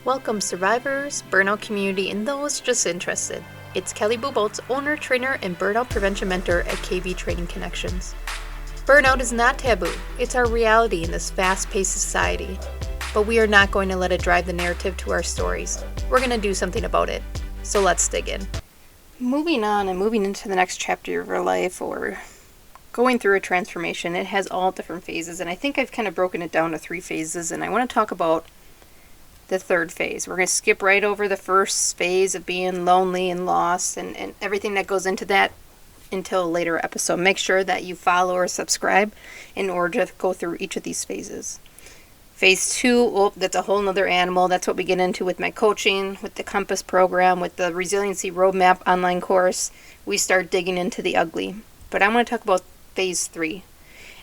Welcome survivors, burnout community, and those just interested. It's Kelly Bubolz, owner, trainer, and burnout prevention mentor at KV Training Connections. Burnout is not taboo. It's our reality in this fast-paced society. But we are not going to let it drive the narrative to our stories. We're going to do something about it. So let's dig in. Moving on and moving into the next chapter of our life, or going through a transformation, it has all different phases, and I think I've kind of broken it down to 3 phases, and I want to talk about the third phase. We're going to skip right over the first phase of being lonely and lost and everything that goes into that until a later episode. Make sure that you follow or subscribe in order to go through each of these phases. Phase 2, that's a whole nother animal. That's what we get into with my coaching, with the Compass program, with the Resiliency Roadmap online course. We start digging into the ugly. But I want to talk about phase 3.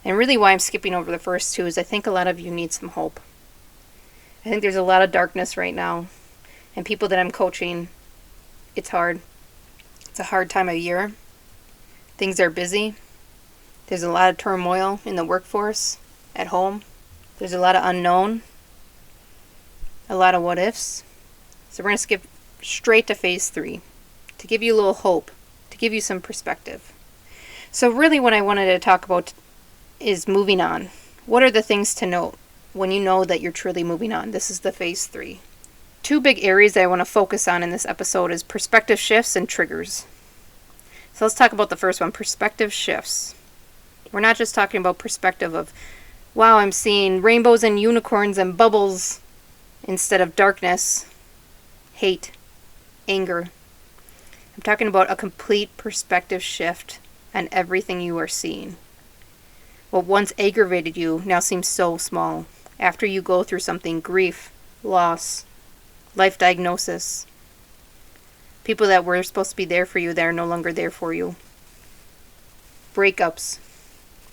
And really why I'm skipping over the first 2 is I think a lot of you need some hope. I think there's a lot of darkness right now. And people that I'm coaching, it's hard. It's a hard time of year. Things are busy. There's a lot of turmoil in the workforce, at home. There's a lot of unknown. A lot of what ifs. So we're going to skip straight to phase 3 to give you a little hope, to give you some perspective. So really what I wanted to talk about is moving on. What are the things to note when you know that you're truly moving on? This is the phase 3. 2 big areas that I want to focus on in this episode is perspective shifts and triggers. So let's talk about the first one, perspective shifts. We're not just talking about perspective of, wow, I'm seeing rainbows and unicorns and bubbles instead of darkness, hate, anger. I'm talking about a complete perspective shift on everything you are seeing. What once aggravated you now seems so small after you go through something, grief, loss, life diagnosis. People that were supposed to be there for you that are no longer there for you. Breakups,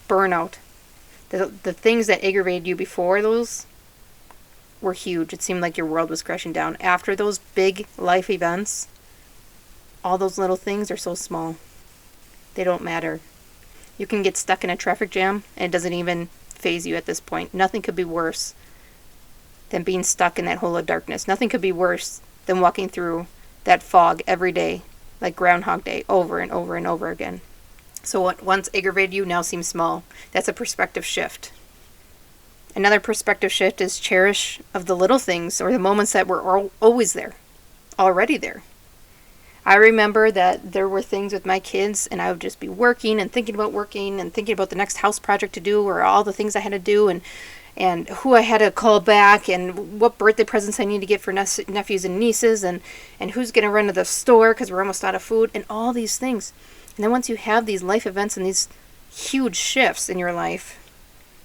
burnout. The things that aggravated you before those were huge. It seemed like your world was crashing down. After those big life events, all those little things are so small. They don't matter. You can get stuck in a traffic jam and it doesn't even faze you at this point. Nothing could be worse than being stuck in that hole of darkness. Nothing could be worse than walking through that fog every day, like Groundhog Day, over and over and over again. So what once aggravated you now seems small. That's a perspective shift. Another perspective shift is cherish of the little things or the moments that were always there, already there. I remember that there were things with my kids and I would just be working and thinking about the next house project to do or all the things I had to do and who I had to call back and what birthday presents I need to get for nephews and nieces and who's going to run to the store because we're almost out of food and all these things. And then once you have these life events and these huge shifts in your life,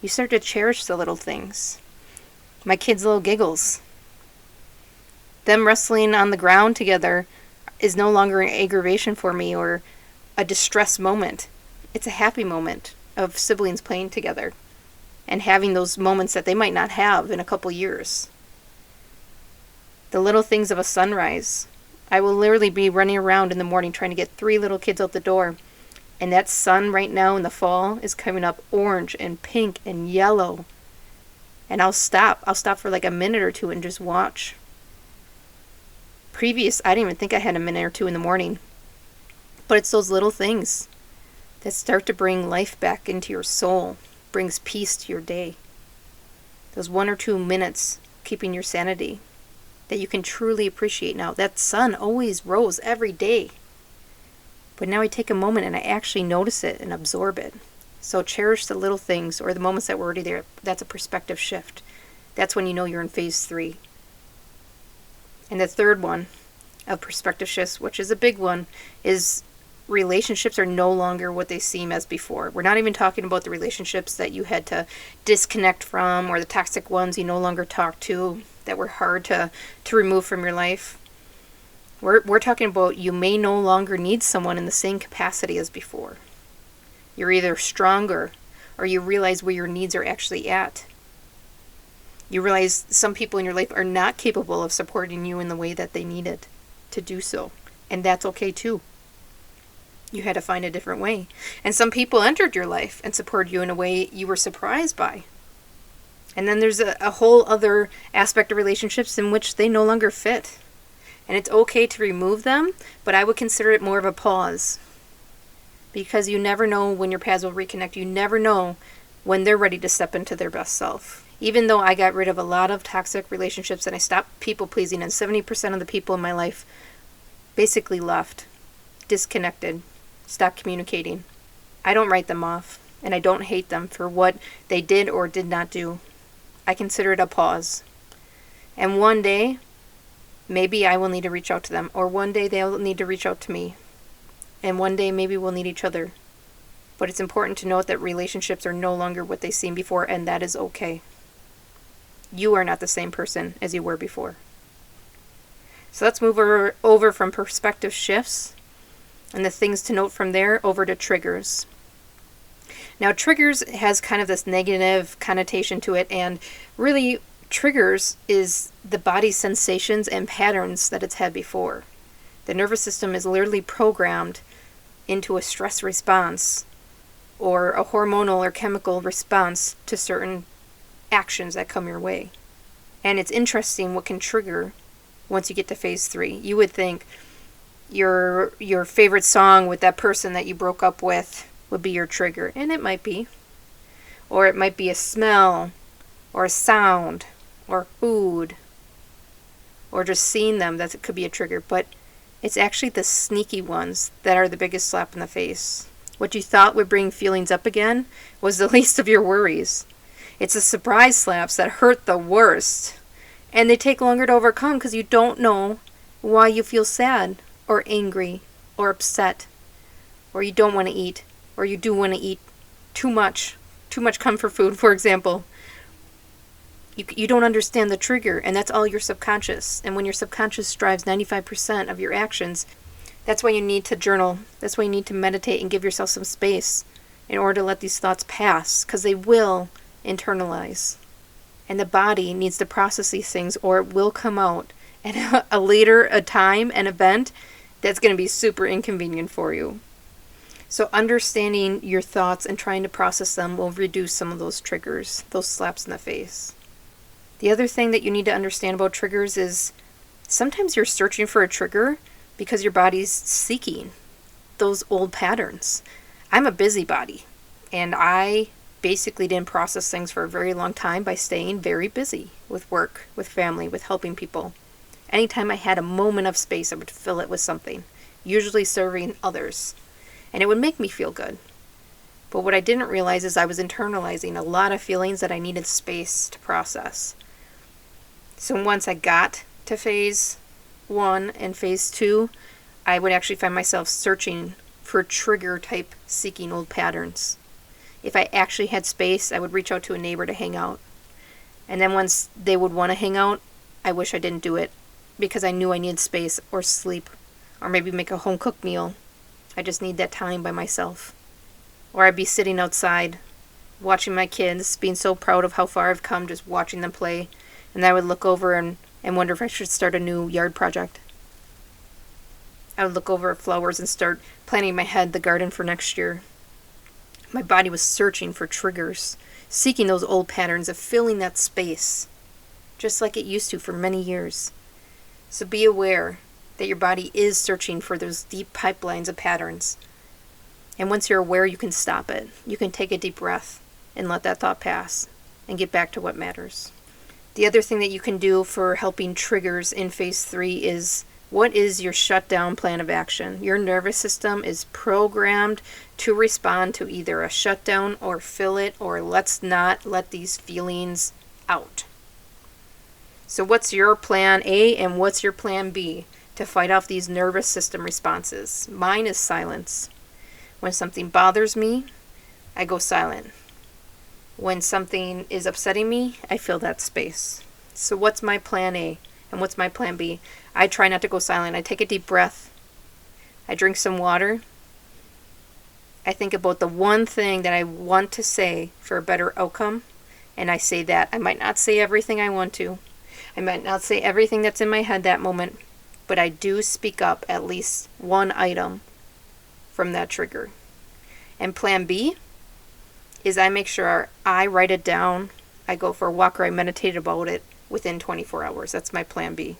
you start to cherish the little things. My kids' little giggles. Them wrestling on the ground together is no longer an aggravation for me or a distress moment. It's a happy moment of siblings playing together and having those moments that they might not have in a couple years. The little things of a sunrise. I will literally be running around in the morning trying to get 3 little kids out the door. And that sun right now in the fall is coming up orange and pink and yellow. And I'll stop for like a minute or 2 and just watch. I didn't even think I had a minute or 2 in the morning. But it's those little things that start to bring life back into your soul, brings peace to your day. Those 1 or 2 minutes keeping your sanity that you can truly appreciate now. That sun always rose every day. But now I take a moment and I actually notice it and absorb it. So cherish the little things or the moments that were already there. That's a perspective shift. That's when you know you're in phase 3. And the third one of perspective shifts, which is a big one, is relationships are no longer what they seem as before. We're not even talking about the relationships that you had to disconnect from or the toxic ones you no longer talk to that were hard to remove from your life. We're talking about you may no longer need someone in the same capacity as before. You're either stronger or you realize where your needs are actually at. You realize some people in your life are not capable of supporting you in the way that they needed to do so. And that's okay too. You had to find a different way. And some people entered your life and supported you in a way you were surprised by. And then there's a whole other aspect of relationships in which they no longer fit. And it's okay to remove them, but I would consider it more of a pause. Because you never know when your paths will reconnect. You never know when they're ready to step into their best self. Even though I got rid of a lot of toxic relationships and I stopped people pleasing, and 70% of the people in my life basically left, disconnected, stopped communicating, I don't write them off, and I don't hate them for what they did or did not do. I consider it a pause. And one day, maybe I will need to reach out to them, or one day they'll need to reach out to me. And one day maybe we'll need each other. But it's important to note that relationships are no longer what they seemed before, and that is okay. You are not the same person as you were before. So let's move over from perspective shifts and the things to note from there over to triggers. Now, triggers has kind of this negative connotation to it, and really, triggers is the body's sensations and patterns that it's had before. The nervous system is literally programmed into a stress response or a hormonal or chemical response to certain actions that come your way. And it's interesting what can trigger once you get to phase 3. You would think your favorite song with that person that you broke up with would be your trigger, and it might be. Or it might be a smell, or a sound, or food, or just seeing them, that could be a trigger. But it's actually the sneaky ones that are the biggest slap in the face. What you thought would bring feelings up again was the least of your worries. It's the surprise slaps that hurt the worst. And they take longer to overcome because you don't know why you feel sad or angry or upset, or you don't want to eat, or you do want to eat too much comfort food, for example. You don't understand the trigger, and that's all your subconscious. And when your subconscious drives 95% of your actions, that's why you need to journal. That's why you need to meditate and give yourself some space in order to let these thoughts pass, because they will internalize. And the body needs to process these things, or it will come out at a time, an event that's going to be super inconvenient for you. So understanding your thoughts and trying to process them will reduce some of those triggers, those slaps in the face. The other thing that you need to understand about triggers is sometimes you're searching for a trigger because your body's seeking those old patterns. I'm a busybody, and I basically didn't process things for a very long time by staying very busy with work, with family, with helping people. Anytime I had a moment of space, I would fill it with something, usually serving others, and it would make me feel good. But what I didn't realize is I was internalizing a lot of feelings that I needed space to process. So once I got to phase 1 and phase 2, I would actually find myself searching for trigger type seeking old patterns. If I actually had space, I would reach out to a neighbor to hang out. And then once they would want to hang out, I wish I didn't do it because I knew I needed space or sleep or maybe make a home cooked meal. I just need that time by myself. Or I'd be sitting outside watching my kids, being so proud of how far I've come, just watching them play. And I would look over and wonder if I should start a new yard project. I would look over at flowers and start planning in my head the garden for next year. My body was searching for triggers, seeking those old patterns of filling that space, just like it used to for many years. So be aware that your body is searching for those deep pipelines of patterns. And once you're aware, you can stop it. You can take a deep breath and let that thought pass and get back to what matters. The other thing that you can do for helping triggers in phase 3 is, what is your shutdown plan of action? Your nervous system is programmed to respond to either a shutdown or fill it, or let's not let these feelings out. So what's your plan A and what's your plan B to fight off these nervous system responses? Mine is silence. When something bothers me, I go silent. When something is upsetting me, I fill that space. So what's my plan A and what's my plan B? I try not to go silent. I take a deep breath. I drink some water. I think about the one thing that I want to say for a better outcome, and I say that. I might not say everything I want to. I might not say everything that's in my head that moment, but I do speak up at least one item from that trigger. And plan B is I make sure I write it down I go for a walk or I meditate about it within 24 hours. That's my plan B.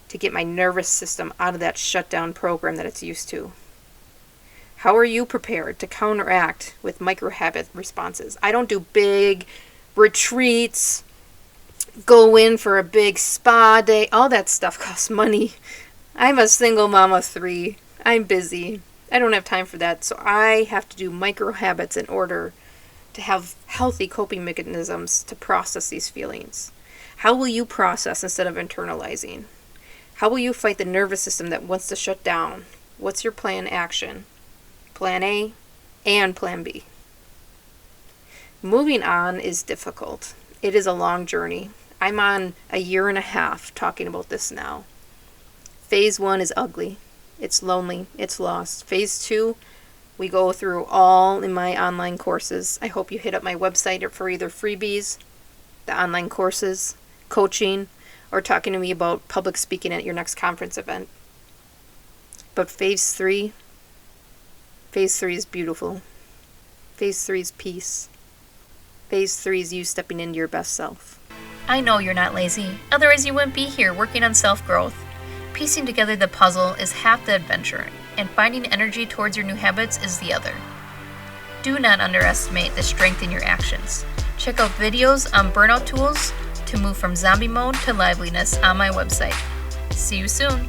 To get my nervous system out of that shutdown program that it's used to. How are you prepared to counteract with micro habit responses? I don't do big retreats, go in for a big spa day. All that stuff costs money. I'm a single mom of 3. I'm busy. I don't have time for that. So I have to do micro habits in order to have healthy coping mechanisms to process these feelings. How will you process instead of internalizing? How will you fight the nervous system that wants to shut down? What's your plan action? Plan A and Plan B. Moving on is difficult. It is a long journey. I'm on a 1.5 years talking about this now. Phase 1 is ugly. It's lonely. It's lost. Phase 2, we go through all in my online courses. I hope you hit up my website for either freebies, the online courses, coaching, or talking to me about public speaking at your next conference event. But Phase 3 is beautiful. Phase 3 is peace. Phase 3 is you stepping into your best self. I know you're not lazy, otherwise you wouldn't be here working on self-growth. Piecing together the puzzle is half the adventure, and finding energy towards your new habits is the other. Do not underestimate the strength in your actions. Check out videos on burnout tools to move from zombie mode to liveliness on my website. See you soon!